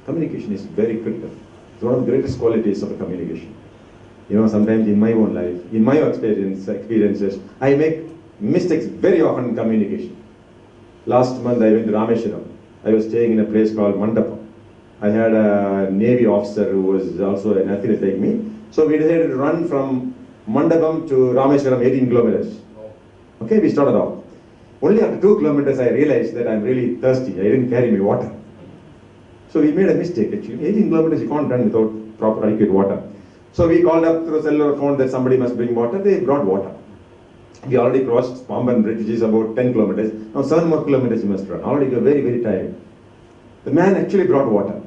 Communication is very critical. It's one of the greatest qualities of a communication. Sometimes in my own life, in my experiences, I make mistakes very often in communication. Last month I went to Rameshwaram. I was staying in a place called Mandapam. I had a Navy officer who was also an athlete like me. So we decided to run from Mandapam to Rameshwaram, 18 kilometers. Okay, we started off. Only after 2 kilometers I realized that I'm really thirsty. I didn't carry my water. So we made a mistake actually. 18 kilometers you can't run without proper adequate water. So we called up through cellular phone that somebody must bring water. They brought water. We already crossed Pamban Bridge, which is about 10 kilometers. Now 7 more kilometers you must run. Already you're very, very tired. The man actually brought water.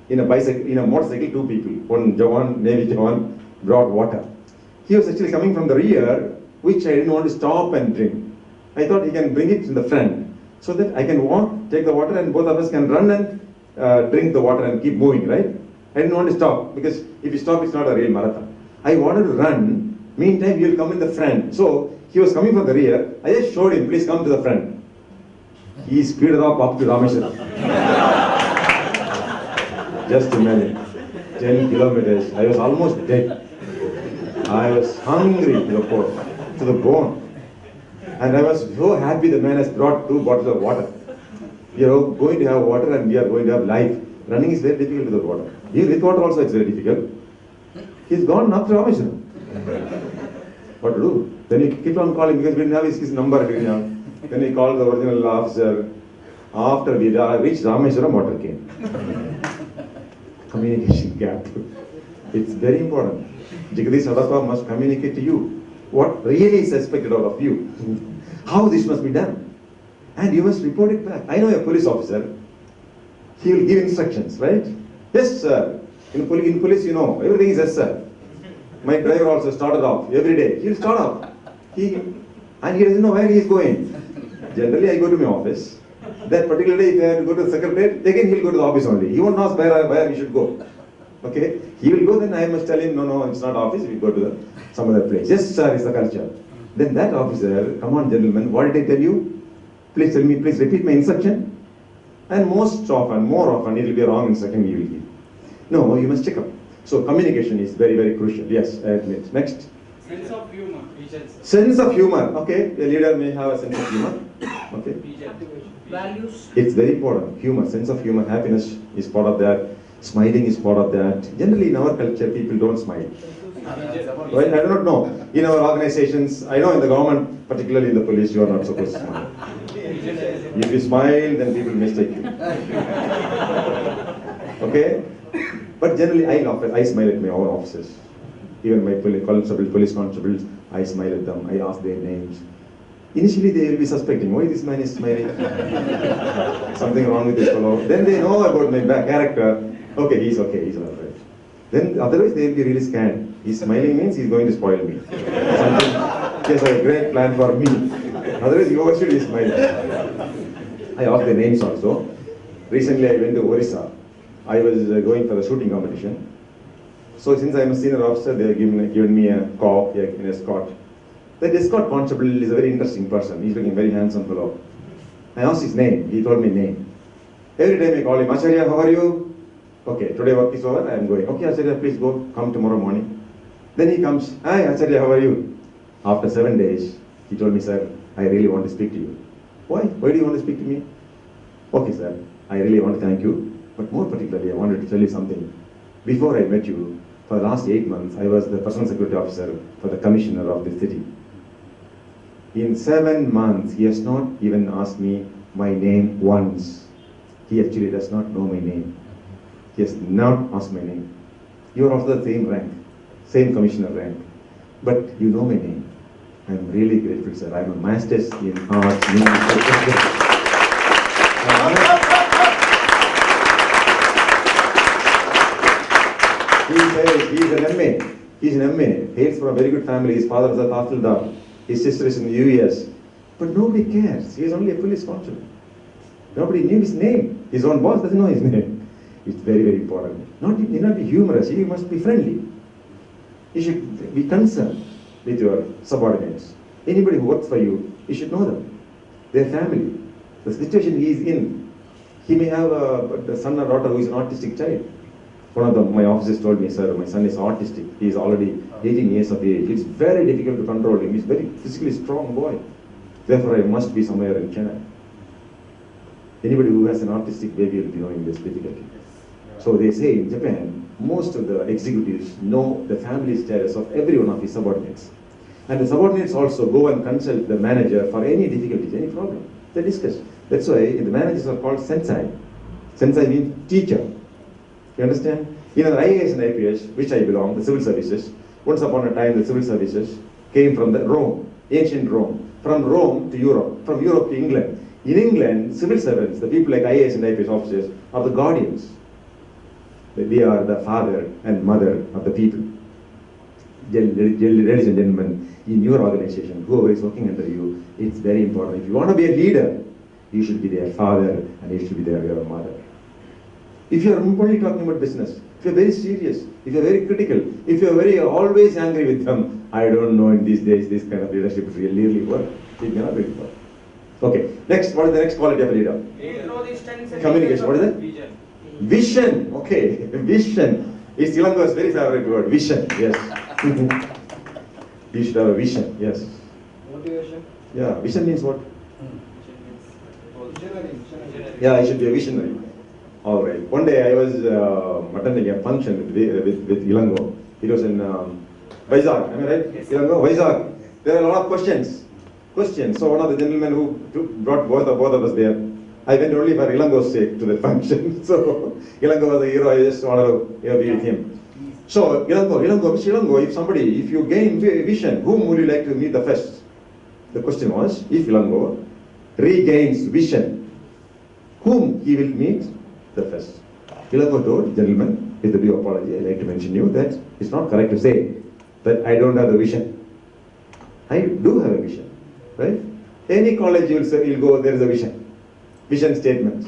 In a bicycle, in a motorcycle, 2 people. One Jawan, Navy Jawan, brought water. He was actually coming from the rear, which I didn't want to stop and drink. I thought he can bring it in the front, so that I can walk, take the water, and both of us can run and drink the water and keep moving, right? I didn't want to stop, because if you stop, it's not a real marathon. I wanted to run, meantime he will come in the front. So he was coming from the rear, I just showed him, please come to the front. He speeded up to Rameshwaram. Just imagine, 10 kilometers, I was almost dead. I was hungry to the bone. And I was so happy the man has brought 2 bottles of water. We are going to have water and we are going to have life. Running is very difficult without water. Even with water also it's very difficult. He's gone up to Rameshwaram. What to do? Then he kept on calling because we didn't have his number. Then he called the original officer. After we reached Rameshwaram, water came. Communication gap. It's very important. Jagadish Sadapa must communicate to you what really is expected out of you. How this must be done. And you must report it back. I know a police officer. He will give instructions, right? Yes, sir. In police, everything is yes, sir. My driver also started off every day. He'll start off. And he doesn't know where he is going. Generally, I go to my office. That particular day, if I have to go to the secretariat, again he'll go to the office only. He won't ask where we should go. Okay? He will go, then I must tell him, no, it's not office, we go to some other place. Yes, sir, it's the culture. Then that officer, come on, gentlemen, what did I tell you? Please tell me, please repeat my instruction. And more often, it will be a wrong instruction you will give. No, you must check up. So communication is very, very crucial. Yes, I admit. Next. Sense of humor. Sense of humor. Okay, a leader may have a sense of humor. Okay. Values. It's very important. Humor, sense of humor, happiness is part of that. Smiling is part of that. Generally in our culture, people don't smile. Well, I do not know. In our organizations, I know in the government, particularly in the police, you are not supposed to smile. If you smile, then people mistake you. Okay? But generally, I smile at my own officers. Even my police constables, I smile at them. I ask their names. Initially, they will be suspecting, why this man is smiling? Something wrong with this fellow. Then they know about my character. Okay, he's all right. Then otherwise, they will be really scared. He's smiling means he's going to spoil me. Something, he has a great plan for me. Otherwise, you should be smiling. I asked their names also. Recently, I went to Orissa. I was going for the shooting competition. So since I am a senior officer, they have given me a cop, an escort. That escort constable is a very interesting person. He's looking very handsome fellow. I asked his name. He told me name. Every time I call him, Acharya, how are you? Okay, today work is over, I am going. Okay, Acharya, please go, come tomorrow morning. Then he comes, hi Acharya, how are you? After 7 days, he told me, sir, I really want to speak to you. Why? Why do you want to speak to me? Okay, sir, I really want to thank you. But more particularly, I wanted to tell you something. Before I met you, for the last 8 months, I was the personal security officer for the commissioner of the city. In 7 months, he has not even asked me my name once. He actually does not know my name. He has not asked my name. You are also the same rank, same commissioner rank, but you know my name. I am really grateful, sir. I am a master's in arts. He is an MA. He is an MA. Hails from a very good family. His father is a Tahsildar. His sister is in the US. But nobody cares. He is only a police constable. Nobody knew his name. His own boss doesn't know his name. It's very, very important. You need not be humorous. You must be friendly. You should be concerned with your subordinates. Anybody who works for you, you should know them. Their family. The situation he is in. He may have a son or daughter who is an autistic child. One of my officers told me, sir, my son is autistic. He is already 18 years of age. It's very difficult to control him. He's very physically strong boy. Therefore, I must be somewhere in China. Anybody who has an autistic baby will be knowing this difficulty. So they say in Japan, most of the executives know the family status of every one of his subordinates. And the subordinates also go and consult the manager for any difficulties, any problem. They discuss. That's why the managers are called sensei. Sensei means teacher. You understand? In the IAS and IPS, which I belong, the civil services, once upon a time the civil services came from the Rome, ancient Rome. From Rome to Europe, from Europe to England. In England, civil servants, the people like IAS and IPS officers, are the guardians. They are the father and mother of the people. Ladies and gentlemen, in your organization, whoever is working under you, it's very important. If you want to be a leader, you should be their father and you should be their mother. If you are only talking about business, if you are very serious, if you are very critical, if you are very always angry with them, I don't know in these days this kind of leadership really work. It may not really work. Okay, next, what is the next quality of a leader? Communication, what is that? Vision. Vision, okay, vision. Is Sylendra very favorite word, vision, yes. You should have a vision, yes. Motivation. Yeah, vision means what? Visionary. Yeah, I should be a visionary. All right. One day I was attending a function with Ilango. It was in Vizag, am I right? Yes. Ilango, Vizag. There are a lot of questions. So one of the gentlemen who brought both of us there, I went only for Ilango's sake to the function. So Ilango was a hero. I just wanted to be with him. So Ilango, if you gain vision, whom would you like to meet the first? The question was, if Ilango regains vision, whom he will meet the first? Ilango told, gentlemen, with the due apology, I'd like to mention you that it's not correct to say that I don't have the vision. I do have a vision, right? Any college you'll go, there is a vision statement,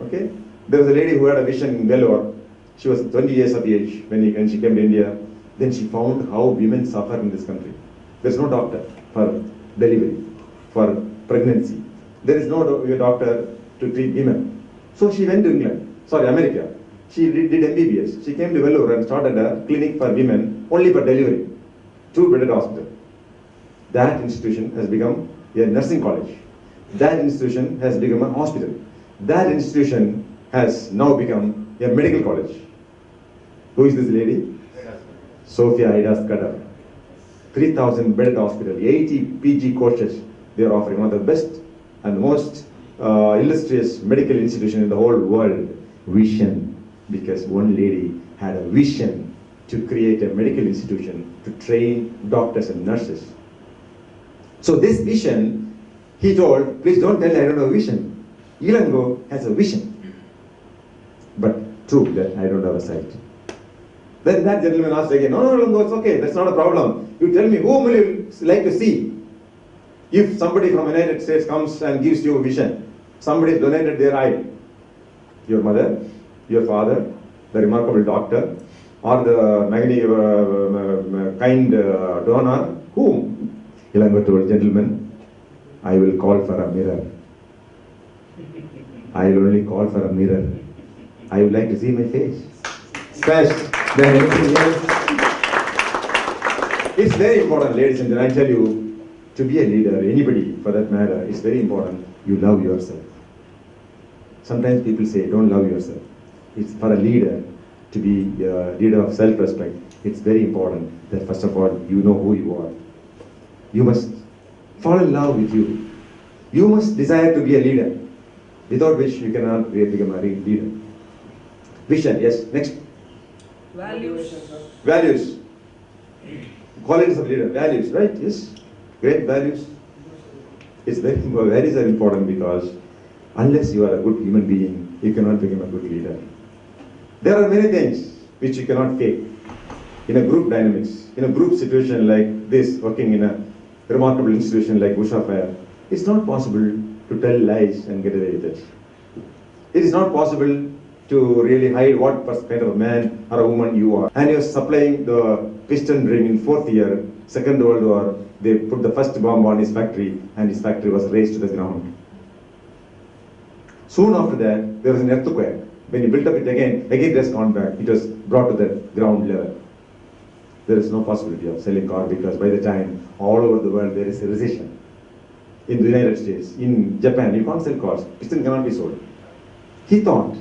okay? There was a lady who had a vision in Vellore. She was 20 years of age when she came to India. Then she found how women suffer in this country. There's no doctor for delivery, for pregnancy. There is no doctor to treat women. So she went to America. She did MBBS. She came to Vellore and started a clinic for women only for delivery. 2-bedded hospital. That institution has become a nursing college. That institution has become a hospital. That institution has now become a medical college. Who is this lady? Sophia Idas Kadar. 3,000 bedded hospital, 80 PG courses they are offering. One of the best and most illustrious medical institution in the whole world. Vision, because one lady had a vision to create a medical institution to train doctors and nurses. So this vision, he told, please don't tell me I don't have a vision. Ilango has a vision. But true that I don't have a sight. Then that gentleman asked again, no, Ilango, it's okay, that's not a problem. You tell me, whom will you like to see? If somebody from the United States comes and gives you a vision, somebody has donated their eye, your mother, your father, the remarkable doctor, or the kind donor, whom? Ilango told, gentlemen, I will call for a mirror. I will only call for a mirror. I would like to see my face. First, then anything else. It's very important, ladies and gentlemen, I tell you, to be a leader, anybody for that matter, it's very important you love yourself. Sometimes people say, don't love yourself. It's for a leader to be a leader of self-respect. It's very important that first of all, you know who you are. You must fall in love with you. You must desire to be a leader, without which you cannot really become a leader. Vision, yes. Next. Values. Values. Qualities of leader. Values, right? Yes. Great values. It's values are important because unless you are a good human being, you cannot become a good leader. There are many things which you cannot fake. In a group dynamics, in a group situation like this, working in a remarkable institution like Usha Fire, it's not possible to tell lies and get away with it. It is not possible to really hide what kind of a man or a woman you are. And you're supplying the piston ring in 4th year, Second World War, they put the first bomb on his factory and his factory was razed to the ground. Soon after that, there was an earthquake. When he built up it again it has gone back. It was brought to the ground level. There is no possibility of selling car because by the time all over the world there is a recession. In the United States, in Japan, you can't sell cars. Piston cannot be sold. He thought,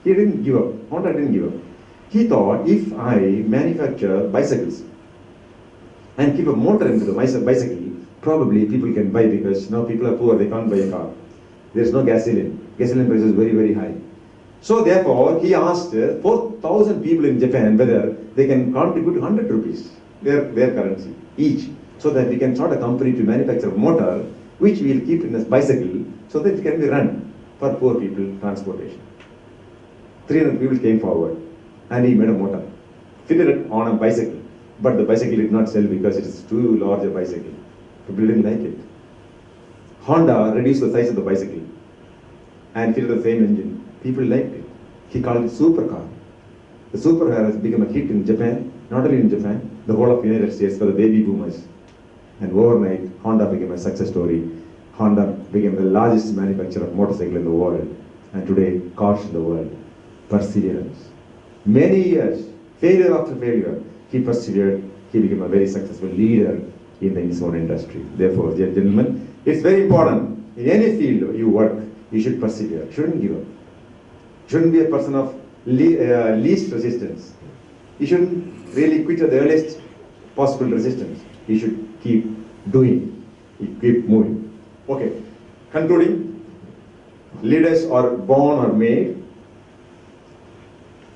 he didn't give up. Honda didn't give up. He thought, if I manufacture bicycles and keep a motor into the bicycle, probably people can buy because now people are poor, they can't buy a car. There's no gasoline. Gasoline price is very, very high. So therefore, he asked 4,000 people in Japan whether they can contribute 100 rupees, their currency, each, so that we can start a company to manufacture a motor which we will keep in this bicycle so that it can be run for poor people transportation. 300 people came forward and he made a motor, fitted it on a bicycle, but the bicycle did not sell because it is too large a bicycle. People didn't like it. Honda reduced the size of the bicycle and fitted the same engine. People liked it. He called it supercar. The supercar has become a hit in Japan, not only in Japan, the whole of the United States for the baby boomers. And overnight, Honda became a success story. Honda became the largest manufacturer of motorcycles in the world. And today, cars in the world. Perseverance. Many years, failure after failure, he persevered. He became a very successful leader in his own industry. Therefore, dear gentlemen, it's very important. In any field you work, you should persevere. Shouldn't give up. Shouldn't be a person of least resistance. You shouldn't really quit at the earliest possible resistance. You should keep doing. You keep moving. Okay. Concluding, leaders are born or made.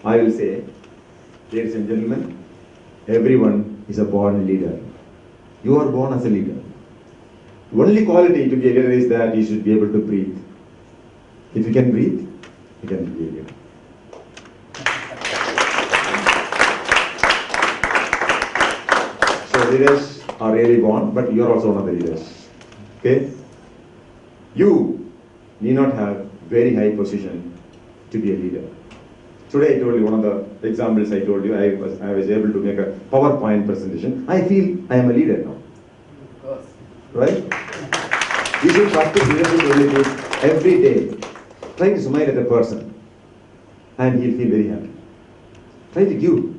I will say, ladies and gentlemen, everyone is a born leader. You are born as a leader. The only quality to be a leader is that you should be able to breathe. If you can breathe, you can be a leader. So leaders are really born, but you are also one of the leaders. Okay? You need not have very high position to be a leader. Today I told you one of the examples I told you, I was able to make a PowerPoint presentation. I feel I am a leader now. Of course. Right? You should practice leadership abilities every day. Try to smile at a person and he'll feel very happy. Try to give.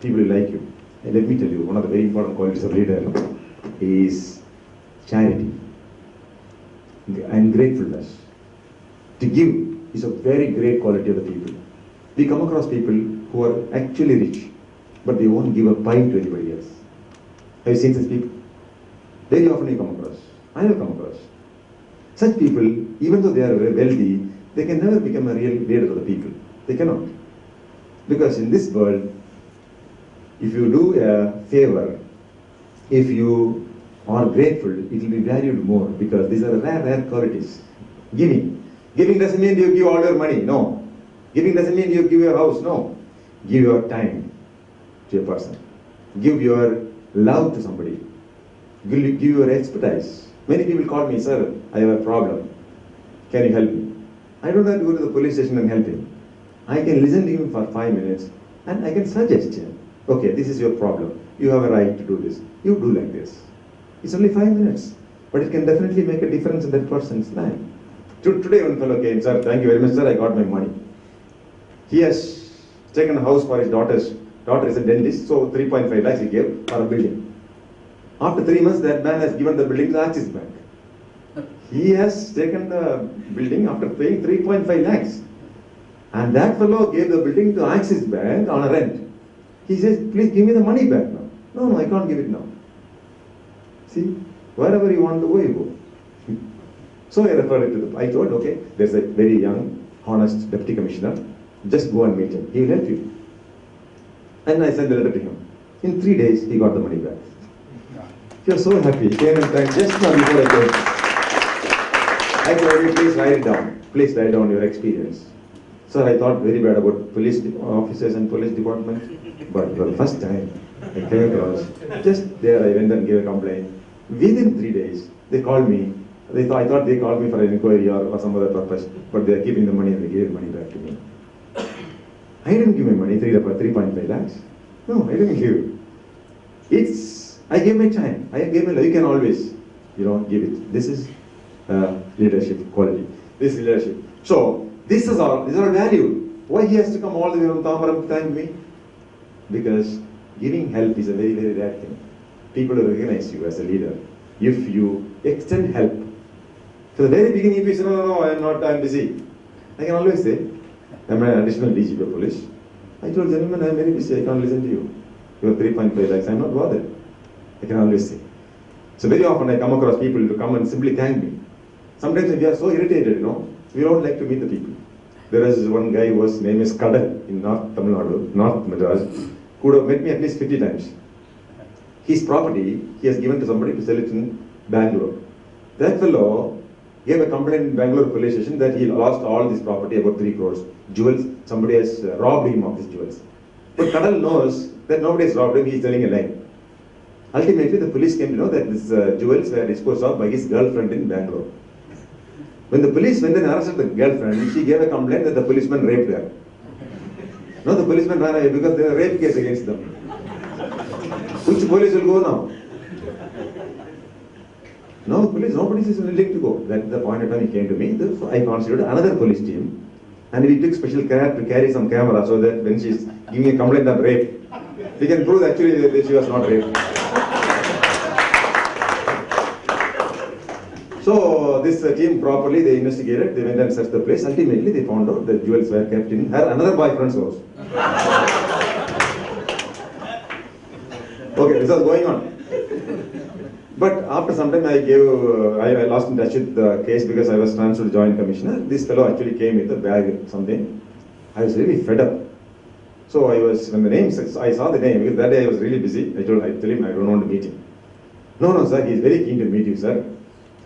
People will like you. And let me tell you, one of the very important qualities of a leader is charity and gratefulness. To give is a very great quality of the people. We come across people who are actually rich, but they won't give a pie to anybody else. Have you seen such people? Very often you come across. I will come across. Such people, even though they are very wealthy, they can never become a real leader of the people. They cannot. Because in this world, if you do a favor, if you are grateful, it will be valued more because these are rare qualities. Giving. Giving doesn't mean you give all your money, no. Giving doesn't mean you give your house, no. Give your time to a person. Give your love to somebody. Give your expertise. Many people call me, sir, I have a problem. Can you help me? I don't have to go to the police station and help him. I can listen to him for 5 minutes and I can suggest him. Okay, this is your problem. You have a right to do this. You do like this. It's only 5 minutes, but it can definitely make a difference in that person's life. Today one fellow came, sir, thank you very much, sir, I got my money. He has taken a house for his daughter's. Daughter is a dentist, so 3.5 lakhs he gave for a building. After 3 months, that man has given the building to Axis Bank. He has taken the building after paying 3.5 lakhs. And that fellow gave the building to Axis Bank on a rent. He says, please give me the money back now. No, I can't give it now. See, wherever you want to go, you go. So I referred it to I told, okay, there's a very young, honest deputy commissioner. Just go and meet him. He will help you. And I sent a letter to him. In 3 days, he got the money back. He was so happy. He came and thanked just now before I came. I told him, please write it down. Please write down your experience. Sir, I thought very bad about police officers and police departments. But for the first time, I came across, just there I went and gave a complaint. Within 3 days, they called me. I thought they called me for an inquiry or some other purpose, but they are keeping the money and they gave the money back to me. I didn't give my money, 3.5 lakhs. No, I didn't give it. I gave my time. I gave my life. You can always, give it. This is leadership quality. this leadership. So, these are value. Why he has to come all the way from Tamaram to thank me? Because giving help is a very, very rare thing. People will recognize you as a leader if you extend help. So the very beginning, if you say, no, I am not, I am busy. I can always say, I am an additional DGP of police. I told gentlemen, I am very busy, I can't listen to you. You have 3.5 lakhs, I am not bothered. I can always say. So very often I come across people to come and simply thank me. Sometimes we are so irritated, we don't like to meet the people. There is one guy whose name is Kadal in North Tamil Nadu, North Madras, who would have met me at least 50 times. His property, he has given to somebody to sell it in Bangalore. That fellow gave a complaint in Bangalore police station that he lost all this property, about 3 crores. Jewels, somebody has robbed him of his jewels. But Kadal knows that nobody has robbed him, he is telling a lie. Ultimately, the police came to know that these jewels were disposed of by his girlfriend in Bangalore. When the police went and arrested the girlfriend, she gave a complaint that the policeman raped her. No, the policeman ran away because there was a rape case against them. Which police will go now? No, police, nobody is willing to go. That's the point of time he came to me. So I constituted another police team, and we took special care to carry some camera so that when she is giving a complaint of rape, we can prove actually that she was not raped. So this team properly, they investigated, they went and searched the place. Ultimately, they found out the jewels were kept in her another boyfriend's house. Okay, this was going on. But after some time, I lost in touch with the case because I was transferred to Joint Commissioner. This fellow actually came with a bag, something. I was really fed up. So when the name, I saw the name, because that day I was really busy. I tell him I don't want to meet him. No, sir, he is very keen to meet you, sir.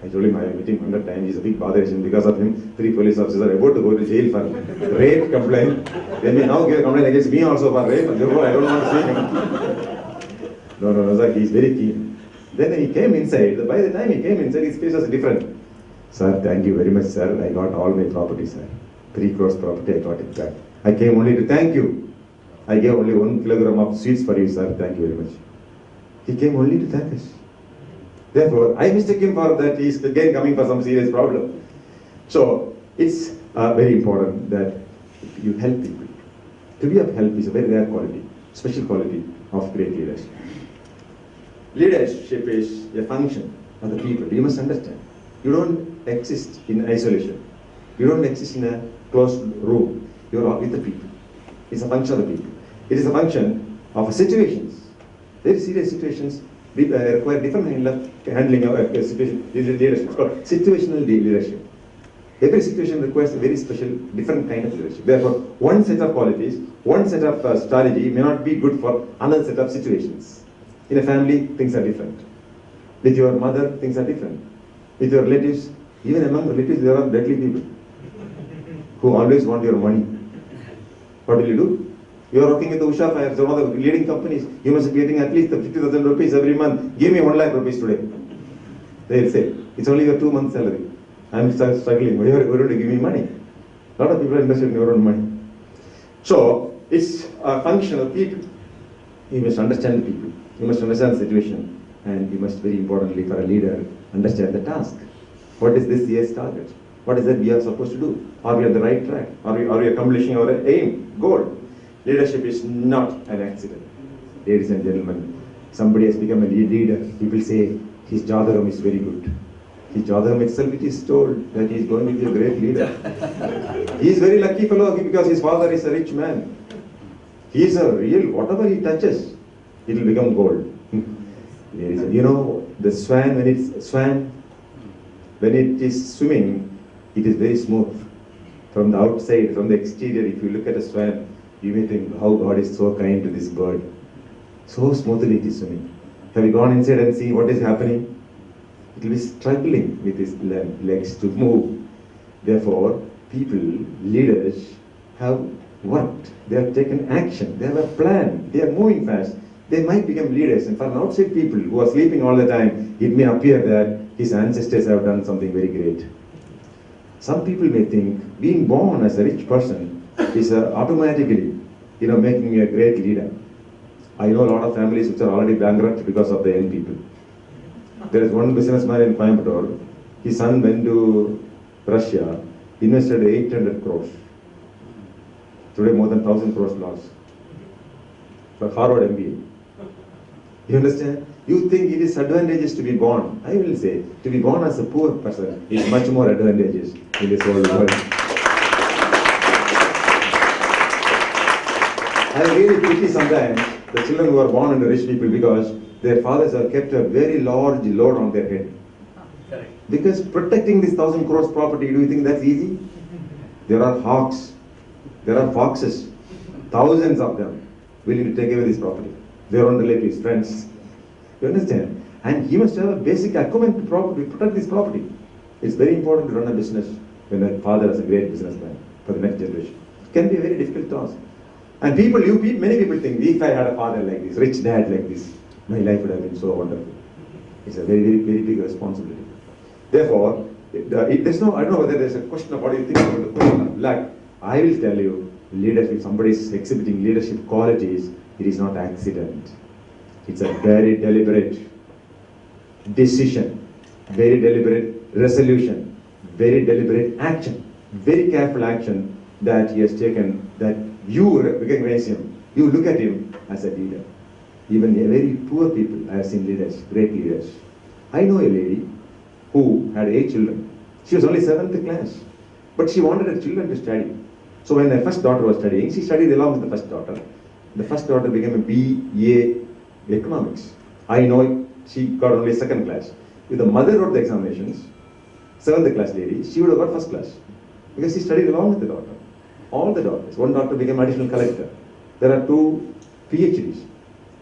I told him I will meet him 100 times. He's a big botheration. Because of him, 3 police officers are about to go to jail for rape complaint. They may now give a complaint against me also for rape. Therefore, I don't want to see him. No, sir, he is very keen. Then he came inside. By the time he came inside, his face was different. Sir, thank you very much, sir. I got all my property, sir. 3 crores property, I got it back. I came only to thank you. I gave only 1 kilogram of sweets for you, sir. Thank you very much. He came only to thank us. Therefore, I mistake him for that he is again coming for some serious problem. So, it's very important that you help people. To be of help is a very rare quality, special quality of great leaders. Leadership is a function of the people. You must understand. You don't exist in isolation. You don't exist in a closed room. You are with the people. It's a function of the people. It is a function of situations. Very serious situations require different kind of handling of situation, leadership. It's called situational leadership. Every situation requires a very special, different kind of leadership. Therefore, one set of qualities, one set of strategy may not be good for another set of situations. In a family, things are different. With your mother, things are different. With your relatives, even among relatives, there are deadly people who always want your money. What will you do? You are working with the Usha Fire, one of the leading companies. You must be getting at least 50,000 rupees every month. Give me 1 lakh rupees today. They will say, it's only your 2 months salary. I am struggling. Why are you going to give me money? A lot of people are interested in your own money. So, it's a function of people. You must understand the people. You must understand the situation. And you must, very importantly, for a leader, understand the task. What is this year's target? What is that we are supposed to do? Are we on the right track? Are we accomplishing our aim, goal? Leadership is not an accident. Ladies and gentlemen, somebody has become a leader. People say his Jadharam is very good. His Jadharam itself, it is told that he is going to be a great leader. He is very lucky fellow because his father is a rich man. He is a real, whatever he touches, it will become gold. You know, the swan, when it is swimming, it is very smooth. From the outside, from the exterior, if you look at a swan, you may think how God is so kind to this bird. So smoothly it is swimming. Have you gone inside and seen what is happening? It will be struggling with its legs to move. Therefore, people, leaders, have worked. They have taken action. They have a plan. They are moving fast. They might become leaders. And for outside people who are sleeping all the time, it may appear that his ancestors have done something very great. Some people may think being born as a rich person is automatically, making me a great leader. I know a lot of families which are already bankrupt because of the young people. There is one businessman in Coimbatore. His son went to Russia invested 800 crores. Today more than 1,000 crores loss. For Harvard MBA. You understand? You think it is advantageous to be born. I will say, to be born as a poor person is much more advantageous in this whole world. I really pity sometimes the children who are born under rich people because their fathers have kept a very large load on their head. Correct. Because protecting this 1,000 crores property, do you think that's easy? There are hawks, there are foxes, thousands of them willing to take away this property. Their own relatives, friends. You understand? And he must have a basic acumen to protect this property. It's very important to run a business when a father is a great businessman for the next generation. It can be a very difficult task. And many people think, if I had a father like this, rich dad like this, my life would have been so wonderful. It's a very, very, very big responsibility. Therefore, I don't know whether there's a question of what do you think about the question of luck. I will tell you, leadership, if somebody is exhibiting leadership qualities, it is not accident. It's a very deliberate decision, very deliberate resolution, very deliberate action, very careful action that he has taken, that you recognize him, you look at him as a leader. Even very poor people, I have seen leaders, great leaders. I know a lady who had 8 children. She was only 7th class, but she wanted her children to study. So when her first daughter was studying, she studied along with the first daughter. The first daughter became a BA economics. I know she got only 2nd class. If the mother wrote the examinations, 7th class lady, she would have got 1st class. Because she studied along with the daughter. All the daughters. One daughter became additional collector. There are 2 PhDs.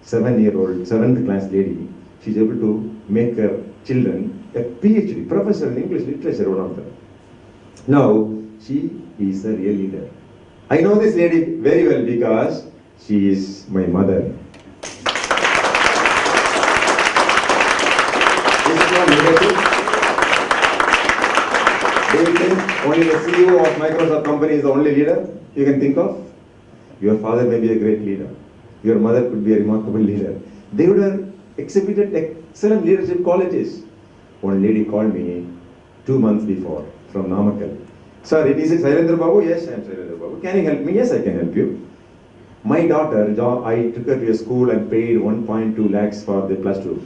7-year-old, 7th class lady, she's able to make her children a PhD, professor in English literature, one of them. Now, she is a real leader. I know this lady very well because she is my mother. This is not leadership. Do you think only the CEO of Microsoft company is the only leader you can think of? Your father may be a great leader. Your mother could be a remarkable leader. They would have exhibited excellent leadership qualities. One lady called me 2 months before from Namakkal. Sir, it is Sylendra babu? Yes, I am Sylendra babu. Can you help me? Yes, I can help you. My daughter, I took her to a school and paid 1.2 lakhs for the plus 2.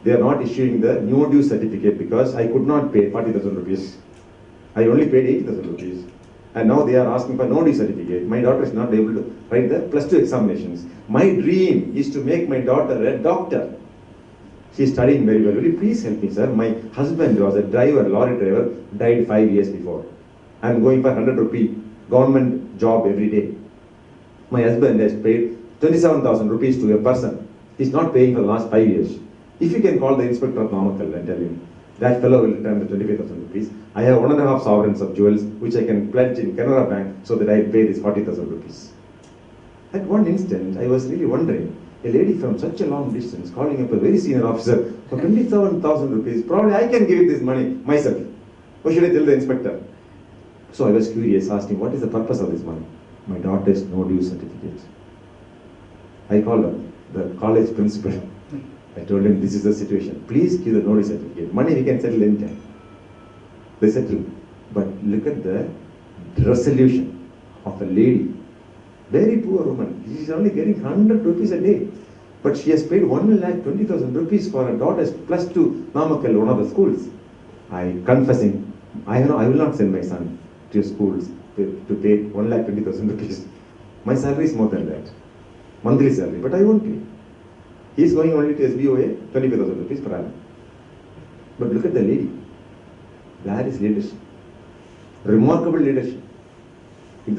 They are not issuing the new due certificate because I could not pay 40,000 rupees. I only paid 80,000 rupees. And now they are asking for no due certificate. My daughter is not able to write the plus 2 examinations. My dream is to make my daughter a doctor. She is studying very well. Will you please help me, sir? My husband was a driver, lorry driver, died 5 years before. I am going for 100 rupee government job every day. My husband has paid 27,000 rupees to a person. He is not paying for the last 5 years. If you can call the inspector of Namakkal and tell him, that fellow will return the 25,000 rupees. I have 1.5 sovereigns of jewels which I can pledge in Canara Bank so that I pay this 40,000 rupees. At one instant, I was really wondering, a lady from such a long distance calling up a very senior officer for 27,000 rupees, probably I can give this money myself. Or should I tell the inspector? So I was curious, asked him, what is the purpose of this money? My daughter's no due certificate. I called up the college principal. I told him, this is the situation. Please give the no due certificate. Money we can settle anytime. They settled. But look at the resolution of a lady. Very poor woman. She is only getting 100 rupees a day. But she has paid 1,20,000 rupees for her daughter's plus 2 Namakkal, one of the schools. I confessing, I will not send my son to schools to pay 1,20,000 rupees. My salary is more than that. Monthly salary, but I won't pay. He is going only to SBOA, 25,000 rupees per annum. But look at the lady. That is leadership. Remarkable leadership. If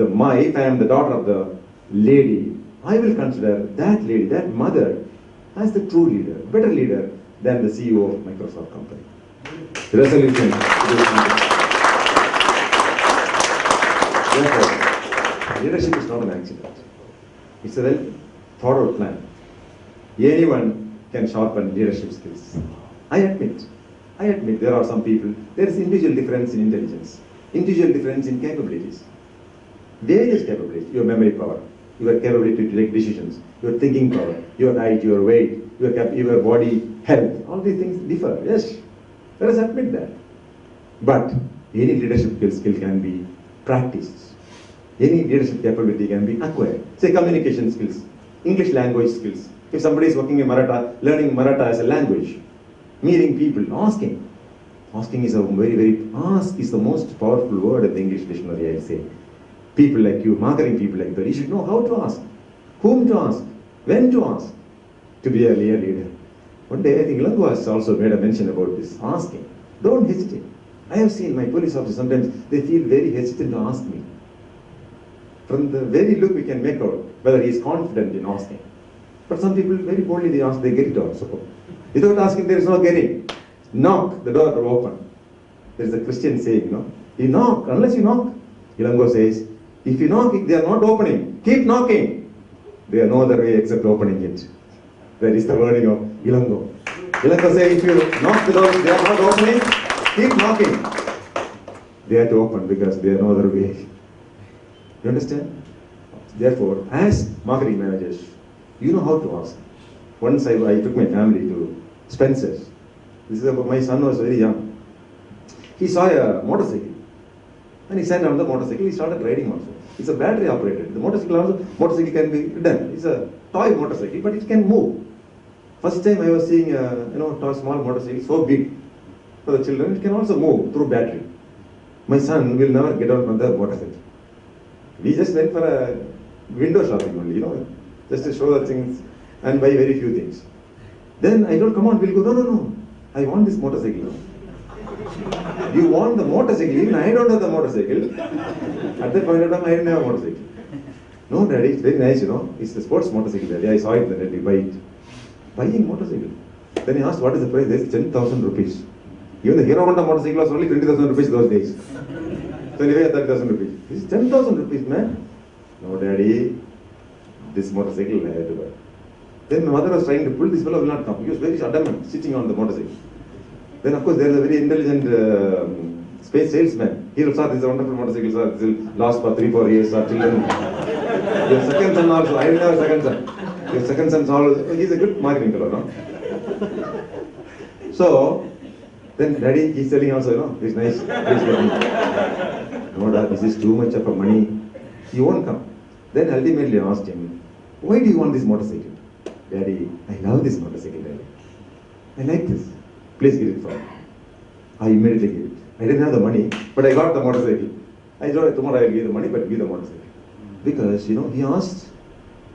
I am the daughter of the lady, I will consider that lady, that mother, as the true leader, better leader than the CEO of Microsoft company. Resolution. Therefore, leadership is not an accident. It's a well thought out plan. Anyone can sharpen leadership skills. I admit there are some people, there is individual difference in intelligence, individual difference in capabilities, various capabilities, your memory power, your capability to take decisions, your thinking power, your height, your weight, your body health, all these things differ, yes, let us admit that. But Any leadership skill can be practiced. Any leadership capability can be acquired. Say communication skills, English language skills. If somebody is working in Maratha, learning Maratha as a language, meeting people, asking. Asking is a ask is the most powerful word in the English dictionary, I say. People like you, marketing people like that, you should know how to ask, whom to ask, when to ask, to be a leader. One day I think Langu has also made a mention about this, asking. Don't hesitate. I have seen my police officers, sometimes they feel very hesitant to ask me. From the very look we can make out whether he is confident in asking. But some people very boldly they ask, they get it also. Without asking there is no getting. Knock, the door will open. There is a Christian saying, no? You knock, unless you knock. Ilango says, if you knock, they are not opening. Keep knocking. There are no other way except opening it. That is the wording of Ilango. Ilango says, if you knock the door, they are not opening. Keep knocking. They have to open because there are no other way. You understand? Therefore, as marketing managers, you know how to ask. Once I took my family to Spencer's. This is about my son was very young. He saw a motorcycle. And he sat on the motorcycle, he started riding also. It's a battery operated. The motorcycle can be ridden. It's a toy motorcycle, but it can move. First time I was seeing a small motorcycle, so big for the children, it can also move through battery. My son will never get out from the motorcycle. We just went for a window shopping only, just to show the things and buy very few things. Then I told, come on, we'll go. No. I want this motorcycle. You want the motorcycle? Even I don't have the motorcycle. At that point of time, I didn't have a motorcycle. No, Daddy, it's very nice, It's a sports motorcycle, Daddy. I saw it, then Daddy, buy it. Buying motorcycle. Then he asked, what is the price? There's 10,000 rupees. Even the Hero Honda motorcycle was only 20,000 rupees those days. So anyway, 30,000 rupees. This is 10,000 rupees, man. No, Daddy, this motorcycle I had to buy. Then my mother was trying to pull, this fellow will not come. He was very adamant, sitting on the motorcycle. Then of course there is a very intelligent space salesman. He will say, this is a wonderful motorcycle, sir. This will last for 3-4 years, sir. Children. Your second son also. I didn't have a second son. Your second son also. He's a good marketing fellow, no? So, then Daddy, he's selling also, It's nice. No, Dad, this is too much of a money. He won't come. Then ultimately I asked him, why do you want this motorcycle? Daddy, I love this motorcycle, Daddy. I like this. Please give it for me. I immediately gave it. I didn't have the money, but I got the motorcycle. I told him, tomorrow I'll give the money, but give the motorcycle. Because, he asked,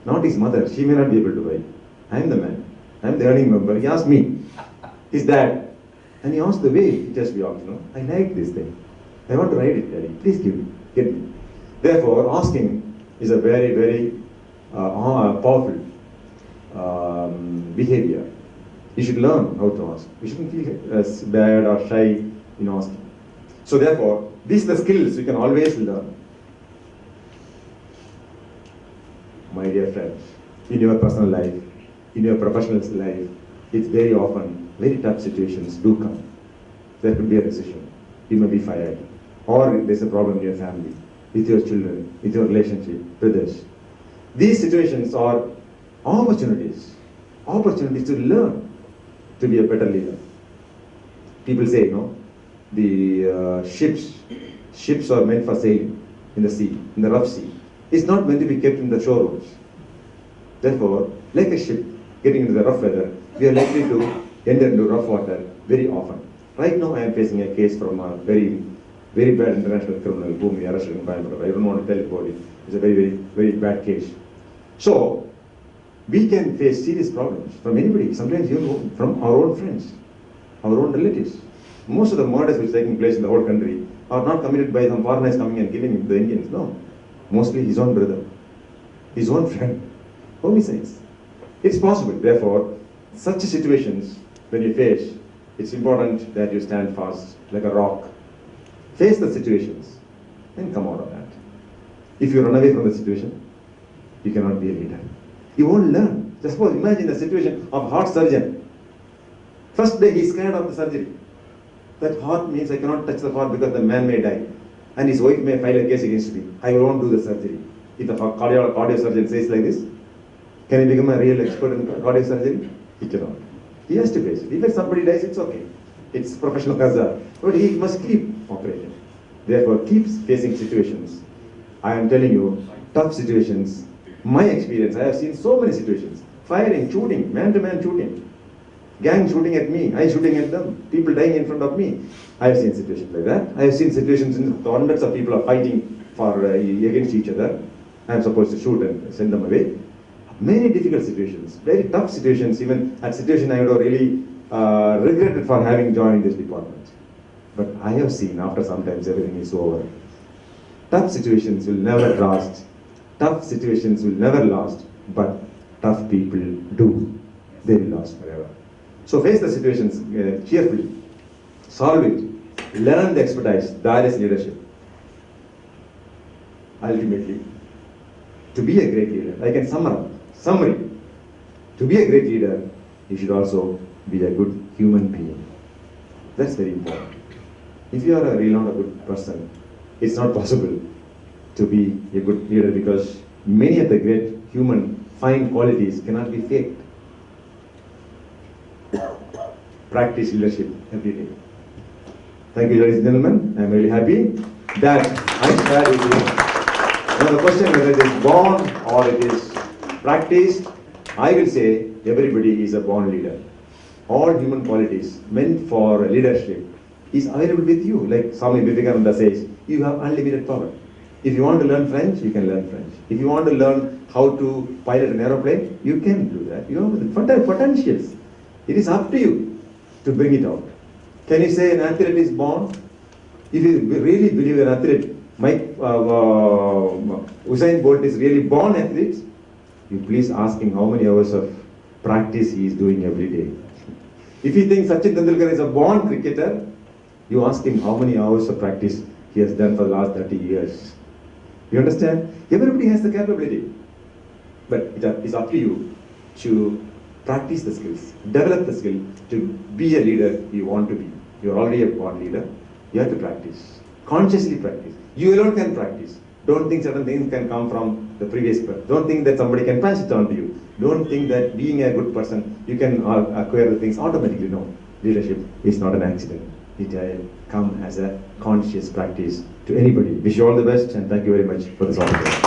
not his mother, she may not be able to buy. I am the man. I am the earning member. He asked me, his dad. And he asked the way it has to be asked, I like this thing. I want to ride it, Daddy. Please give me. Get me. Therefore, asking is a very, very powerful behavior. You should learn how to ask. You shouldn't feel bad or shy in asking. So therefore, these are the skills you can always learn. My dear friends, in your personal life, in your professional life, it's very often, very tough situations do come. There could be a recession. You may be fired. Or there's a problem in your family, with your children, with your relationship, brothers. These situations are opportunities to learn to be a better leader. People say, the ships are meant for sailing in the sea, in the rough sea. It's not meant to be kept in the shore roads. Therefore, like a ship getting into the rough weather, we are likely to enter into rough water very often. Right now, I am facing a case from a very, very bad international criminal whom we arrested in Coimbatore. I don't want to tell about it. It's a very, very, very bad case. So, we can face serious problems from anybody, sometimes even from our own friends, our own relatives. Most of the murders which are taking place in the whole country are not committed by some foreigners coming and killing the Indians, no. Mostly his own brother, his own friend, homicides. It's possible, therefore, such situations when you face, it's important that you stand fast like a rock. Face the situations and come out of that. If you run away from the situation, you cannot be a leader. You won't learn. Just suppose, imagine a situation of heart surgeon. First day he's scared of the surgery. That heart means I cannot touch the heart because the man may die. And his wife may file a case against me. I won't do the surgery. If the cardio surgeon says like this, can he become a real expert in cardio surgery? He cannot. He has to face it. If somebody dies, it's okay. It's professional hazard. But he must keep operating. Therefore, keep facing situations. I am telling you, tough situations. My experience, I have seen so many situations. Firing, shooting, man-to-man shooting. Gang shooting at me, I shooting at them. People dying in front of me. I have seen situations like that. I have seen situations in hundreds of people are fighting for against each other. I am supposed to shoot and send them away. Many difficult situations, very tough situations. Even at situation I would have really regretted for having joined this department. But I have seen after sometimes everything is over. Tough situations will never last. Tough situations will never last. But tough people do. They will last forever. So face the situations cheerfully. Solve it. Learn the expertise. That is leadership. Ultimately, to be a great leader, I can summary. To be a great leader, you should also be a good human being. That's very important. If you are really not a good person, it's not possible to be a good leader because many of the great human fine qualities cannot be faked. Practice leadership every day. Thank you, ladies and gentlemen. I'm really happy that I shared with you. Now the question whether it is born or it is practiced, I will say everybody is a born leader. All human qualities meant for leadership is available with you. Like Swami Vivekananda says, you have unlimited power. If you want to learn French, you can learn French. If you want to learn how to pilot an aeroplane, you can do that. You have the potentials. It is up to you to bring it out. Can you say an athlete is born? If you really believe an athlete, Usain Bolt is really born athlete, you please ask him how many hours of practice he is doing every day. If you think Sachin Tendulkar is a born cricketer, you ask him how many hours of practice he has done for the last 30 years. You understand? Everybody has the capability. But it is up to you to practice the skills, develop the skill to be a leader you want to be. You're already a born leader. You have to practice. Consciously practice. You alone can practice. Don't think certain things can come from the previous person. Don't think that somebody can pass it on to you. Don't think that being a good person, you can acquire the things automatically. No. Leadership is not an accident. It will come as a conscious practice to anybody. Wish you all the best and thank you very much for this opportunity.